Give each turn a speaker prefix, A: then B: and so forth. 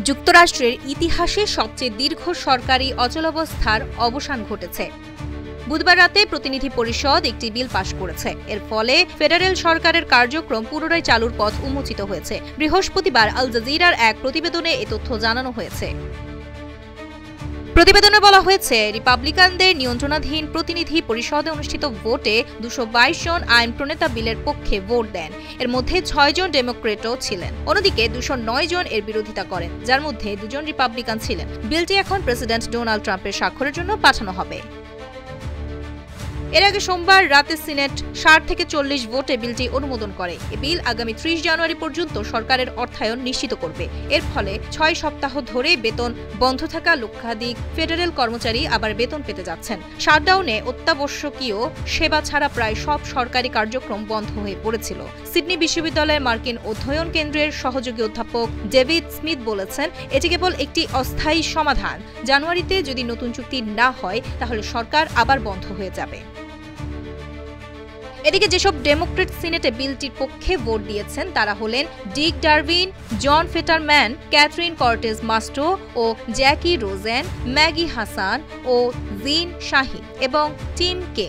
A: যুক্তরাষ্ট্রের ইতিহাসে সবচেয়ে দীর্ঘ সরকারি অচলাবস্থার অবসান ঘটেছে। বুধবার রাতে প্রতিনিধি পরিষদ একটি বিল পাশ করেছে। এর ফলে ফেডারেল সরকারের কার্যক্রম পুনরায় চালুর পথ উন্মোচিত হয়েছে। বৃহস্পতিবার আল জাজিরার এক প্রতিবেদনে এ তথ্য জানানো হয়েছে। প্রতিবেদনে বলা হয়েছে, রিপাবলিকানদের নিয়ন্ত্রণাধীন প্রতিনিধি পরিষদে অনুষ্ঠিত ভোটে 222 জন আইন প্রণেতা বিলের পক্ষে ভোট দেন। এর মধ্যে 6 জন ডেমোক্রেটও ছিলেন। অন্যদিকে 209 জন এর বিরোধিতা করেন, যার মধ্যে 2 জন রিপাবলিকান ছিলেন। বিলটি এখন প্রেসিডেন্ট ডোনাল্ড ট্রাম্পের স্বাক্ষরের জন্য পাঠানো হবে। এর আগে সোমবার রাতে সিনেট 60 থেকে 40 ভোটে বিলটি অনুমোদন করে। এই বিল আগামী 30 জানুয়ারি পর্যন্ত সরকারের অর্থায়ন নিশ্চিত করবে। এর ফলে 6 সপ্তাহ ধরে বেতন বন্ধ থাকা লক্ষাধিক ফেডারেল কর্মচারী আবার বেতন পেতে যাচ্ছেন। শাটডাউনে অত্যাবশ্যকীয় সেবা ছাড়া প্রায় সব সরকারি কার্যক্রম বন্ধ হয়ে পড়েছিল। সিডনি বিশ্ববিদ্যালয়ের মার্কিন অধ্যয়ন কেন্দ্রের সহযোগী অধ্যাপক ডেভিড স্মিথ বলেছেন, এটি কেবল একটি অস্থায়ী সমাধান। জানুয়ারিতে যদি নতুন চুক্তি না হয়, তাহলে সরকার আবার বন্ধ হয়ে যাবে। এদিকে যেসব ডেমোক্রেট সিনেটে বিলটির পক্ষে ভোট দিয়েছেন তারা হলেন ডিক ডারউইন, জন ফেটারম্যান, ক্যাথরিন কর্টেজ মাস্ট্রো ও জ্যাকি রোজেন, ম্যাগি হাসান ও জিন শাহিন এবং টিম কে।